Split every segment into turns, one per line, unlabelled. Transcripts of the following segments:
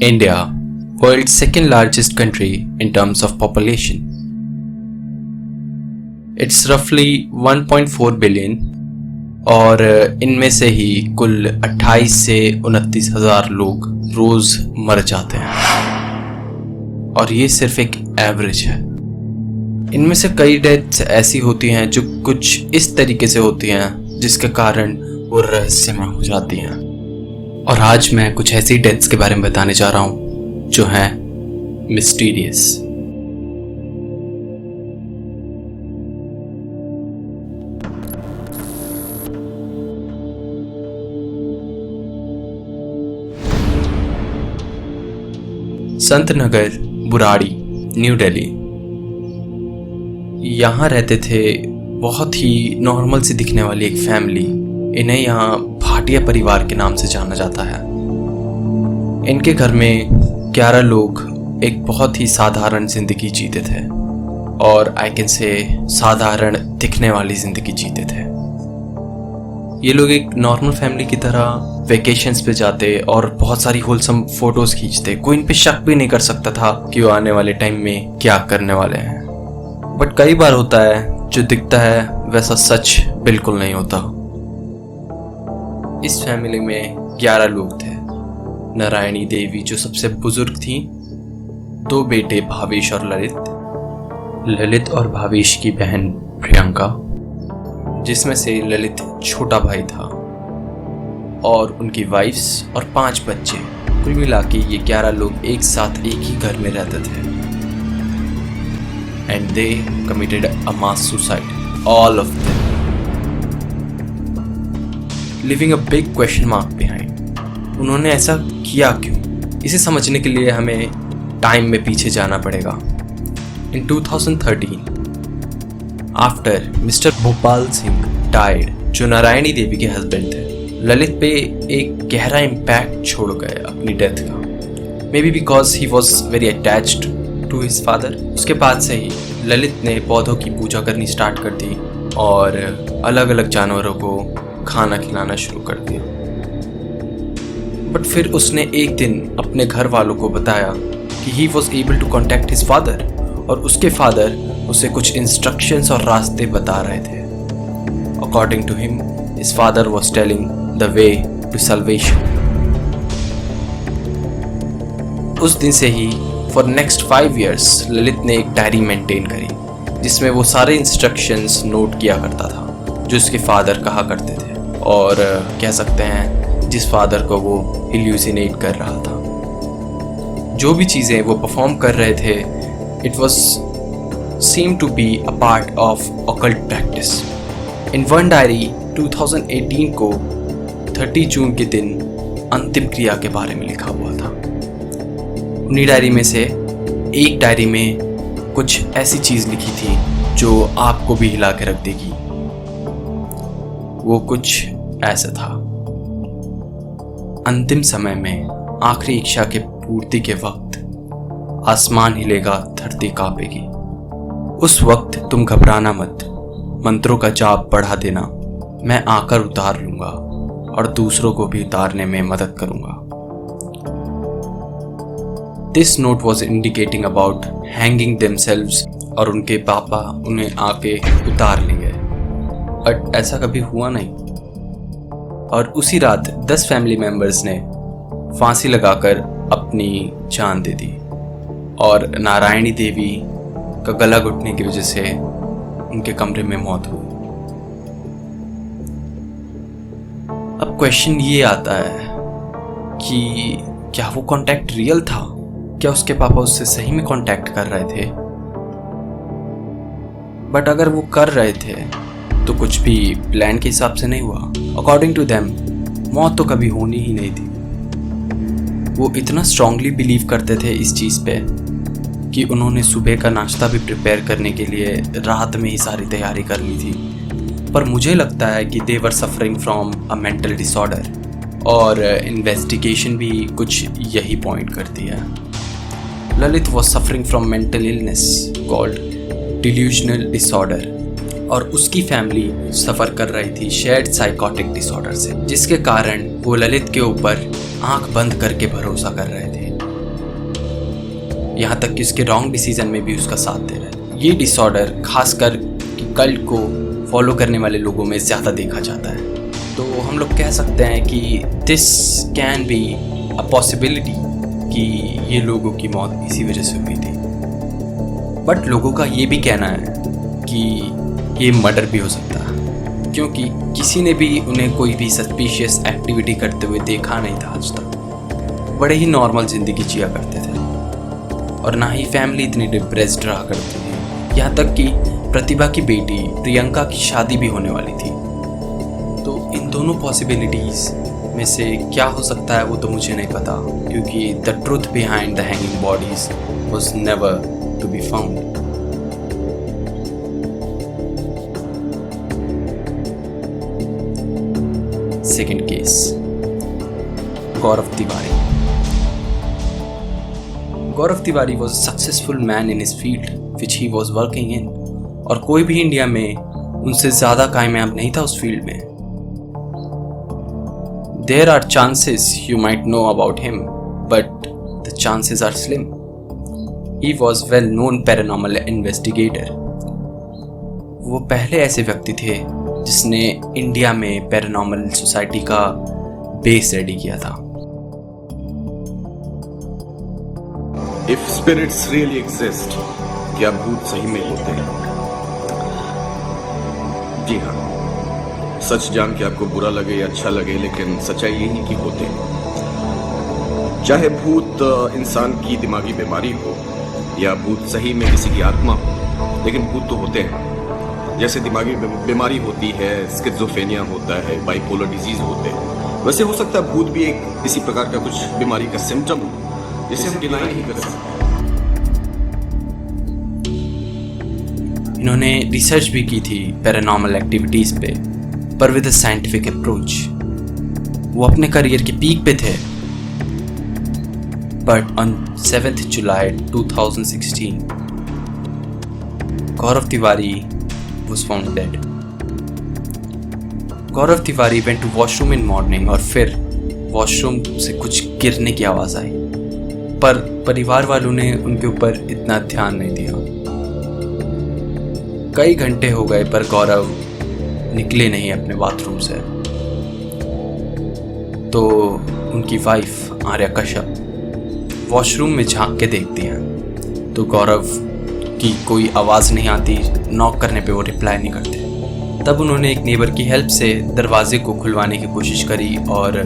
India, world's second largest country in terms of population. It's roughly 1.4 billion और इनमें से ही कुल 28 से 29 हज़ार लोग रोज मर जाते हैं और ये सिर्फ एक एवरेज है। इनमें से कई डेथ्स ऐसी होती हैं जो कुछ इस तरीके से होती हैं जिसके कारण वो रहस्यमय हो जाती हैं। और आज मैं कुछ ऐसी डेथ्स के बारे में बताने जा रहा हूँ जो हैं मिस्टीरियस। संत नगर, बुराड़ी, न्यू दिल्ली। यहाँ रहते थे बहुत ही नॉर्मल सी दिखने वाली एक फैमिली। इन्हें यहाँ भाटिया परिवार के नाम से जाना जाता है। इनके घर में 11 लोग एक बहुत ही साधारण जिंदगी जीते थे और आई कैन से साधारण दिखने वाली जिंदगी जीते थे। ये लोग एक नॉर्मल फैमिली की तरह वेकेशंस पे जाते और बहुत सारी होलसम फोटोज खींचते। कोई इन पे शक भी नहीं कर सकता था कि वो आने वाले टाइम में क्या करने वाले हैं। बट कई बार होता है जो दिखता है वैसा सच बिल्कुल नहीं होता। इस फैमिली में 11 लोग थे। नारायणी देवी जो सबसे बुजुर्ग थी, 2 बेटे भावेश और ललित और भावेश की बहन प्रियंका, जिसमें से ललित छोटा भाई था, और उनकी वाइफ्स और 5 बच्चे। कुल मिला के ये 11 लोग एक साथ एक ही घर में रहते थे। And they committed a mass suicide, all of them, living a big question mark behind. उन्होंने ऐसा किया क्यों? इसे समझने के लिए हमें टाइम में पीछे जाना पड़ेगा। इन 2013, after mister Bhopal Singh died, जो नारायणी देवी के हस्बैंड थे, ललित पे एक गहरा इम्पैक्ट छोड़ गए अपनी डेथ का। Maybe because he was very attached to his father. उसके बाद से ही ललित ने पौधों की पूजा करनी स्टार्ट कर दी और अलग अलग जानवरों को खाना खिलाना शुरू कर दिया। बट फिर उसने एक दिन अपने घर वालों को बताया कि he was able to contact his father, और उसके फादर उसे कुछ इंस्ट्रक्शंस और रास्ते बता रहे थे। According to him, his father was telling the way to salvation. उस दिन से ही फॉर नेक्स्ट 5 years ललित ने एक डायरी मेंटेन करी जिसमें वो सारे इंस्ट्रक्शंस नोट किया करता था जो उसके फादर कहा करते थे, और कह सकते हैं जिस फादर को वो इल्यूसिनेट कर रहा था। जो भी चीज़ें वो परफॉर्म कर रहे थे, it was seem to be a part of occult practice. In one diary 2018 को 30 जून के दिन अंतिम क्रिया के बारे में लिखा हुआ था। उन्हीं डायरी में से एक डायरी में कुछ ऐसी चीज़ लिखी थी जो आपको भी हिला के रख देगी। वो कुछ ऐसा था: अंतिम समय में आखिरी इच्छा के पूर्ति के वक्त आसमान हिलेगा, धरती कांपेगी। उस वक्त तुम घबराना मत, मंत्रों का जाप बढ़ा देना, मैं आकर उतार लूंगा और दूसरों को भी उतारने में मदद करूंगा। This note was indicating about hanging themselves, और उनके पापा उन्हें आके उतार लेंगे। बट ऐसा कभी हुआ नहीं, और उसी रात 10 फैमिली मेंबर्स ने फांसी लगाकर अपनी जान दे दी, और नारायणी देवी का गला घुटने की वजह से उनके कमरे में मौत हुई। अब क्वेश्चन ये आता है कि क्या वो कांटेक्ट रियल था? क्या उसके पापा उससे सही में कांटेक्ट कर रहे थे? बट अगर वो कर रहे थे तो कुछ भी प्लान के हिसाब से नहीं हुआ। अकॉर्डिंग टू देम, मौत तो कभी होनी ही नहीं थी। वो इतना स्ट्रांगली बिलीव करते थे इस चीज़ पे कि उन्होंने सुबह का नाश्ता भी प्रिपेयर करने के लिए रात में ही सारी तैयारी कर ली थी। पर मुझे लगता है कि they were suffering from a mental disorder, और इन्वेस्टिगेशन भी कुछ यही पॉइंट करती है। Lalit was suffering from mental illness called delusional disorder, और उसकी फैमिली सफ़र कर रही थी शेयर्ड साइकोटिक डिसऑर्डर से, जिसके कारण वो ललित के ऊपर आंख बंद करके भरोसा कर रहे थे। यहाँ तक कि उसके रॉन्ग डिसीजन में भी उसका साथ दे रहा है। ये डिसऑर्डर खासकर कि कल्ट को फॉलो करने वाले लोगों में ज़्यादा देखा जाता है। तो हम लोग कह सकते हैं कि this can be a possibility कि ये लोगों की मौत इसी वजह से हुई थी। बट लोगों का ये भी कहना है कि ये मर्डर भी हो सकता है, क्योंकि किसी ने भी उन्हें कोई भी सस्पिशियस एक्टिविटी करते हुए देखा नहीं था आज तक। बड़े ही नॉर्मल ज़िंदगी जिया करते थे और ना ही फैमिली इतनी डिप्रेस्ड रहा करती थी। यहाँ तक कि प्रतिभा की बेटी प्रियंका की शादी भी होने वाली थी। तो इन दोनों पॉसिबिलिटीज़ में से क्या हो सकता है वो तो मुझे नहीं पता, क्योंकि the truth behind the hanging bodies was never to be found. Second case, Gaurav Tiwari. Gaurav Tiwari was a successful man in his field which he was working in, और कोई भी इंडिया में उनसे ज़्यादा कामयाब नहीं था उस फील्ड में। There are chances you might know about him, but the chances are slim. He was well-known paranormal investigator. वो पहले ऐसे व्यक्ति थे जिसने इंडिया में पैरानॉर्मल सोसाइटी का बेस रेडी किया था।
If spirits really exist, क्या भूत सही में होते हैं? जी हाँ, सच जान के आपको बुरा लगे या अच्छा लगे, लेकिन सच्चाई यही कि होते हैं। चाहे भूत इंसान की दिमागी बीमारी हो या भूत सही में किसी की आत्मा हो, लेकिन भूत तो होते हैं। जैसे दिमागी बीमारी होती है, स्किज़ोफ्रेनिया होता है, बाइपोलर डिजीज होते हैं, वैसे हो सकता है भूत भी एक इसी प्रकार का कुछ बीमारी का सिम्टम हो, जिसे हम डिनाई नहीं कर सकते।
इन्होंने रिसर्च भी की थी पैरानॉर्मल एक्टिविटीज़ पे, पर विद अ साइंटिफिक अप्रोच। वो अपने करियर के पीक पे थे, but on 7 July 2016 Gaurav Tiwari was found dead. Gaurav Tiwari went to washroom in morning, और फिर वॉशरूम से कुछ गिरने की आवाज़ आई, पर परिवार वालों ने उनके ऊपर इतना ध्यान नहीं दिया। कई घंटे हो गए पर गौरव निकले नहीं अपने बाथरूम से। तो उनकी वाइफ आर्या कश्यप वॉशरूम में झांक के देखती हैं, तो गौरव की कोई आवाज़ नहीं आती। नॉक करने पे वो रिप्लाई नहीं करते। तब उन्होंने एक नेबर की हेल्प से दरवाजे को खुलवाने की कोशिश करी, और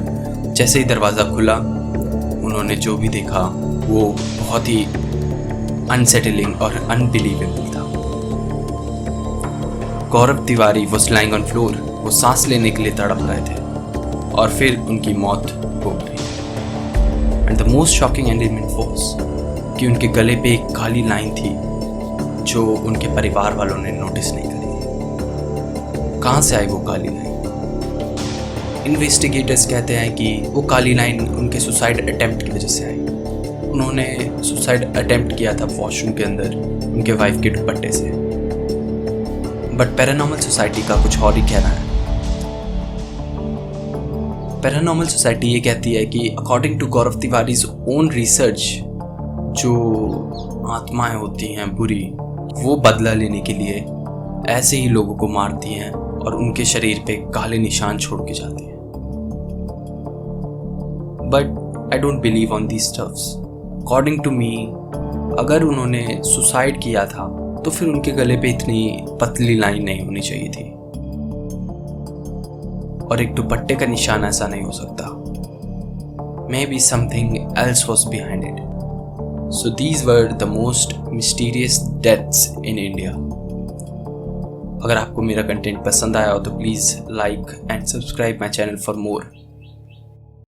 जैसे ही दरवाज़ा खुला उन्होंने जो भी देखा वो बहुत ही अनसेटलिंग और अनबिलीवेबल था। Gaurav Tiwari was lying on floor. वो सांस लेने के लिए तड़प रहे थे और फिर उनकी मौत हो गई। And the most shocking element was कि उनके गले पे एक काली लाइन थी जो उनके परिवार वालों ने नोटिस नहीं करी। कहाँ से आई वो काली लाइन? इन्वेस्टिगेटर्स कहते हैं कि वो काली लाइन उनके सुसाइड अटेम्प्ट की वजह से आई। उन्होंने सुसाइड अटेम्प्ट किया था वॉशरूम के अंदर उनके वाइफ के दुपट्टे से। बट पैरानॉर्मल सोसाइटी का कुछ और ही कहना है। पैरानॉर्मल सोसाइटी ये कहती है कि according to Gaurav Tiwari's own research, जो आत्माएं होती हैं बुरी, वो बदला लेने के लिए ऐसे ही लोगों को मारती हैं और उनके शरीर पे काले निशान छोड़ के जाती हैं। But I don't believe on these stuffs. According to me, अगर उन्होंने सुसाइड किया था तो फिर उनके गले पे इतनी पतली लाइन नहीं होनी चाहिए थी, और एक दुपट्टे का निशान ऐसा नहीं हो सकता। May be something else was behind it. So these were the most mysterious deaths in India. अगर आपको मेरा कंटेंट पसंद आया हो तो please like and subscribe my channel for more.